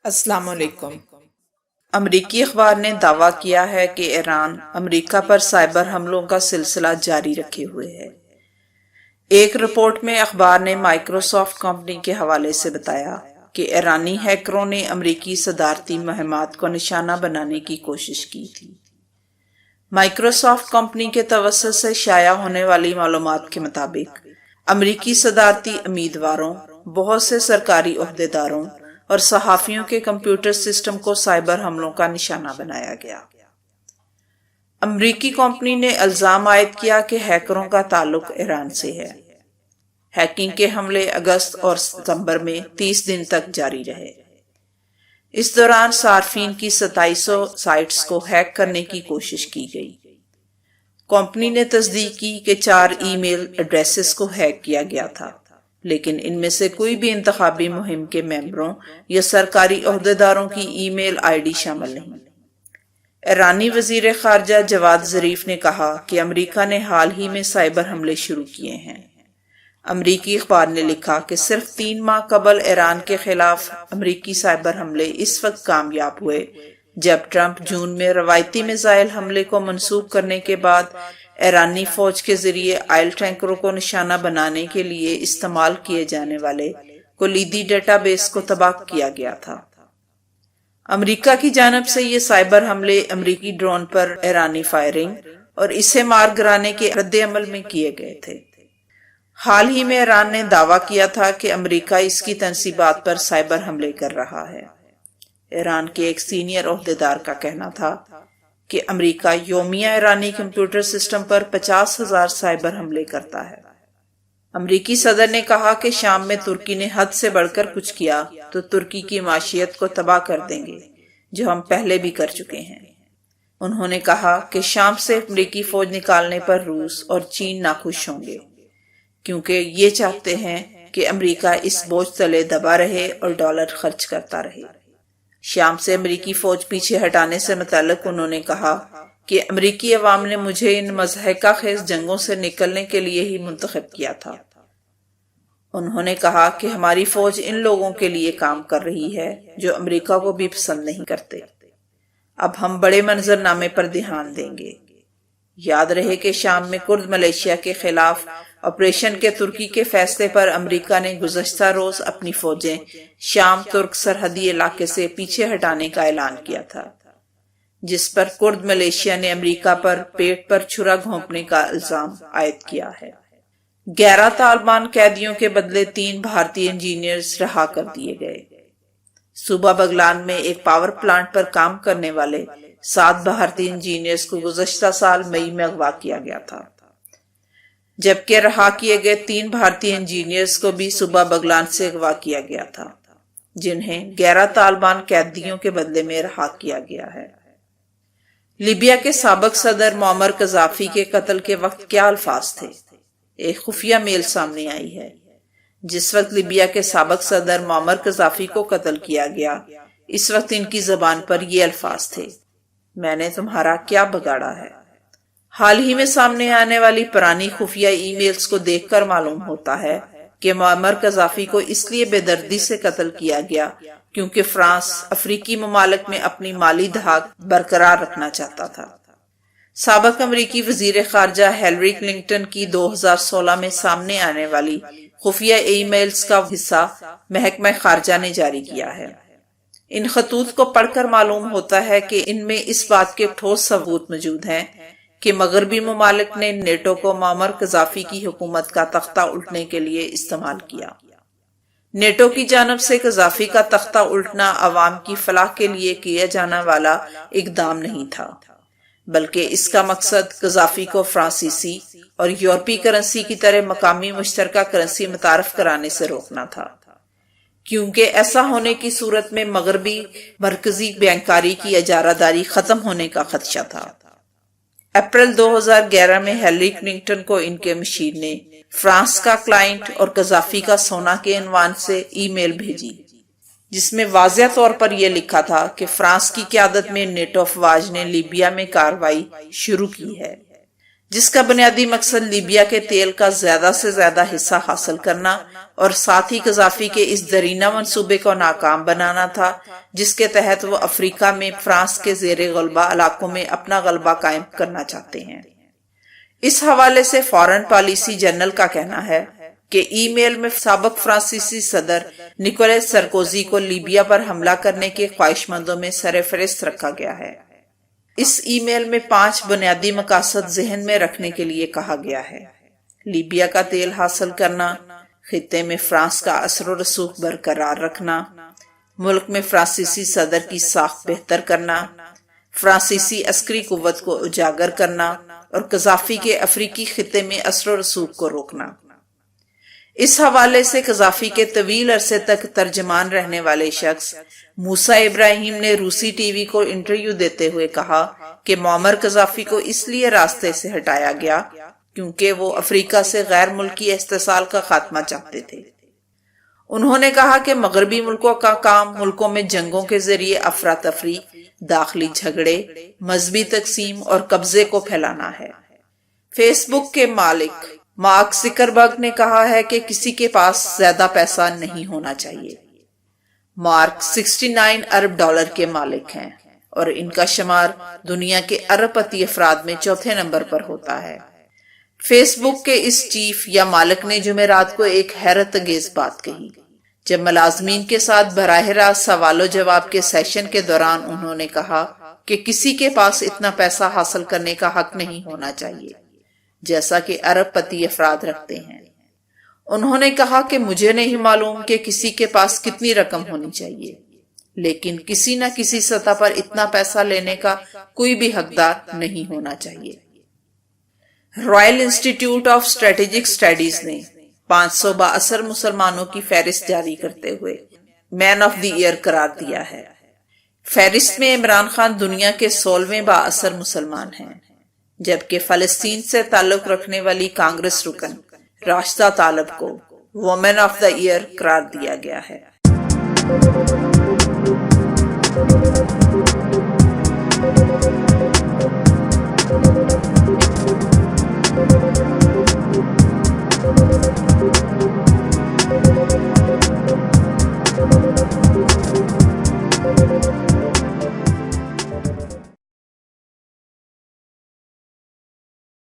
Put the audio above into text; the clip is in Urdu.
السلام علیکم۔ امریکی اخبار نے دعویٰ کیا ہے کہ ایران امریکہ پر سائبر حملوں کا سلسلہ جاری رکھے ہوئے ہے۔ ایک رپورٹ میں اخبار نے مائیکروسافٹ کمپنی کے حوالے سے بتایا کہ ایرانی ہیکروں نے امریکی صدارتی مہمات کو نشانہ بنانے کی کوشش کی تھی۔ مائیکروسافٹ کمپنی کے توسط سے شائع ہونے والی معلومات کے مطابق امریکی صدارتی امیدواروں، بہت سے سرکاری عہدیداروں اور صحافیوں کے کمپیوٹر سسٹم کو سائبر حملوں کا نشانہ بنایا گیا۔ امریکی کمپنی نے الزام عائد کیا کہ ہیکروں کا تعلق ایران سے ہے۔ ہیکنگ کے حملے اگست اور ستمبر میں 30 دن تک جاری رہے۔ اس دوران صارفین کی 2700 سائٹس کو ہیک کرنے کی کوشش کی گئی۔ کمپنی نے تصدیق کی کہ 4 ای میل ایڈریسز کو ہیک کیا گیا تھا، لیکن ان میں سے کوئی بھی انتخابی مہم کے ممبروں یا سرکاری عہدیداروں کی ای میل آئی ڈی شامل نہیں۔ ایرانی وزیر خارجہ جواد ظریف نے کہا کہ امریکہ نے حال ہی میں سائبر حملے شروع کیے ہیں۔ امریکی اخبار نے لکھا کہ صرف 3 ماہ قبل ایران کے خلاف امریکی سائبر حملے اس وقت کامیاب ہوئے جب ٹرمپ جون میں روایتی میزائل حملے کو منسوخ کرنے کے بعد ایرانی فوج کے ذریعے آئل ٹینکروں کو نشانہ بنانے کے لیے استعمال کیے جانے والے کلیدی ڈیٹا بیس کو تباہ کیا گیا تھا۔ امریکہ کی جانب سے یہ سائبر حملے امریکی ڈرون پر ایرانی فائرنگ اور اسے مار گرانے کے رد عمل میں کیے گئے تھے۔ حال ہی میں ایران نے دعویٰ کیا تھا کہ امریکہ اس کی تنصیبات پر سائبر حملے کر رہا ہے۔ ایران کے ایک سینئر عہدیدار کا کہنا تھا کہ امریکہ یومیہ ایرانی کمپیوٹر سسٹم پر 50,000 سائبر حملے کرتا ہے۔ امریکی صدر نے کہا کہ شام میں ترکی نے حد سے بڑھ کر کچھ کیا تو ترکی کی معیشت کو تباہ کر دیں گے، جو ہم پہلے بھی کر چکے ہیں۔ انہوں نے کہا کہ شام سے امریکی فوج نکالنے پر روس اور چین ناخوش ہوں گے، کیونکہ یہ چاہتے ہیں کہ امریکہ اس بوجھ تلے دبا رہے اور ڈالر خرچ کرتا رہے۔ شام سے امریکی فوج پیچھے ہٹانے سے متعلق انہوں نے کہا کہ امریکی عوام نے مجھے ان مضحکہ خیز جنگوں سے نکلنے کے لیے ہی منتخب کیا تھا۔ انہوں نے کہا کہ ہماری فوج ان لوگوں کے لیے کام کر رہی ہے جو امریکہ کو بھی پسند نہیں کرتے۔ اب ہم بڑے منظرنامے پر دھیان دیں گے۔ یاد رہے کہ شام میں کرد ملیشیا کے خلاف آپریشن کے ترکی کے فیصلے پر امریکہ نے گزشتہ روز اپنی فوجیں شام ترک سرحدی علاقے سے پیچھے ہٹانے کا اعلان کیا تھا، جس پر کرد ملیشیا نے امریکہ پر پیٹ پر چھرا گھونپنے کا الزام عائد کیا ہے۔ 11 طالبان قیدیوں کے بدلے 3 بھارتی انجینئرز رہا کر دیے گئے۔ صوبہ بغلان میں ایک پاور پلانٹ پر کام کرنے والے 7 بھارتی انجینئرز کو گزشتہ سال مئی میں اغوا کیا گیا تھا، جبکہ رہا کیے گئے 3 بھارتی انجینئرز کو بھی صوبہ بغلان سے اغوا کیا گیا تھا، جنہیں 11 طالبان قیدیوں کے بدلے میں رہا کیا گیا ہے۔ لیبیا کے سابق صدر معمر قذافی کے قتل کے وقت کیا الفاظ تھے؟ ایک خفیہ میل سامنے آئی ہے۔ جس وقت لیبیا کے سابق صدر معمر قذافی کو قتل کیا گیا، اس وقت ان کی زبان پر یہ الفاظ تھے: میں نے تمہارا کیا بگاڑا ہے؟ حال ہی میں سامنے آنے والی پرانی خفیہ ای میلز کو دیکھ کر معلوم ہوتا ہے کہ معمر قذافی کو اس لیے بے دردی سے قتل کیا گیا کیونکہ فرانس افریقی ممالک میں اپنی مالی دھاک برقرار رکھنا چاہتا تھا۔ سابق امریکی وزیر خارجہ ہیلری کلنٹن کی 2016 میں سامنے آنے والی خفیہ ای میلز کا حصہ محکمہ خارجہ نے جاری کیا ہے۔ ان خطوط کو پڑھ کر معلوم ہوتا ہے کہ ان میں اس بات کے ٹھوس ثبوت موجود ہیں کہ مغربی ممالک نے نیٹو کو معمر قذافی کی حکومت کا تختہ الٹنے کے لیے استعمال کیا۔ نیٹو کی جانب سے قذافی کا تختہ الٹنا عوام کی فلاح کے لیے کیا جانے والا اقدام نہیں تھا، بلکہ اس کا مقصد قذافی کو فرانسیسی اور یورپی کرنسی کی طرح مقامی مشترکہ کرنسی متعارف کرانے سے روکنا تھا، کیونکہ ایسا ہونے کی صورت میں مغربی مرکزی بینکاری کی اجارہ داری ختم ہونے کا خدشہ تھا۔ اپریل 2011 میں ہیلری کلنٹن کو ان کے مشیر نے فرانس کا کلائنٹ اور قذافی کا سونا کے عنوان سے ای میل بھیجی، جس میں واضح طور پر یہ لکھا تھا کہ فرانس کی قیادت میں نیٹو افواج نے لیبیا میں کارروائی شروع کی ہے، جس کا بنیادی مقصد لیبیا کے تیل کا زیادہ سے زیادہ حصہ حاصل کرنا اور ساتھ ہی قذافی کے اس درینہ منصوبے کو ناکام بنانا تھا جس کے تحت وہ افریقہ میں فرانس کے زیر غلبہ علاقوں میں اپنا غلبہ قائم کرنا چاہتے ہیں۔ اس حوالے سے فارن پالیسی جرنل کا کہنا ہے کہ ای میل میں سابق فرانسیسی صدر نکولس سرکوزی کو لیبیا پر حملہ کرنے کے خواہش مندوں میں سرفہرست رکھا گیا ہے۔ اس ای میل میں 5 بنیادی مقاصد ذہن میں رکھنے کے لیے کہا گیا ہے: لیبیا کا تیل حاصل کرنا، خطے میں فرانس کا اثر و رسوخ برقرار رکھنا، ملک میں فرانسیسی صدر کی ساکھ بہتر کرنا، فرانسیسی عسکری قوت کو اجاگر کرنا اور قذافی کے افریقی خطے میں اثر و رسوخ کو روکنا۔ اس حوالے سے قذافی کے طویل عرصے تک ترجمان رہنے والے شخص موسیٰ ابراہیم نے روسی ٹی وی کو انٹرویو دیتے ہوئے کہا کہ معمر قذافی کو اس لیے راستے سے ہٹایا گیا کیونکہ وہ افریقہ سے غیر ملکی استحصال کا خاتمہ چاہتے تھے۔ انہوں نے کہا کہ مغربی ملکوں کا کام ملکوں میں جنگوں کے ذریعے افراتفری، داخلی جھگڑے، مذہبی تقسیم اور قبضے کو پھیلانا ہے۔ فیس بک کے مالک مارک زکربرگ نے کہا ہے کہ کسی کے پاس زیادہ پیسہ نہیں ہونا چاہیے۔ مارک 69 ارب ڈالر کے مالک ہیں اور ان کا شمار دنیا کے ارب پتی افراد میں چوتھے نمبر پر ہوتا ہے۔ فیس بک کے اس چیف یا مالک نے جمعرات کو ایک حیرت انگیز بات کہی جب ملازمین کے ساتھ براہ راست سوال و جواب کے سیشن کے دوران انہوں نے کہا کہ کسی کے پاس اتنا پیسہ حاصل کرنے کا حق نہیں ہونا چاہیے جیسا کہ ارب پتی افراد رکھتے ہیں۔ انہوں نے کہا کہ مجھے نہیں معلوم کہ کسی کے پاس کتنی رقم ہونی چاہیے، لیکن کسی نہ کسی سطح پر اتنا پیسہ لینے کا کوئی بھی حقدار نہیں ہونا چاہیے۔ Royal institute of strategic studies نے 500 بااثر مسلمانوں کی فہرست جاری کرتے ہوئے مین آف دی ایئر قرار دیا ہے۔ فہرست میں عمران خان دنیا کے 16ویں بااثر مسلمان ہیں، جبکہ فلسطین سے تعلق رکھنے والی کانگریس رکن راشدہ طالب کو وومن آف دا ایئر قرار دیا گیا ہے۔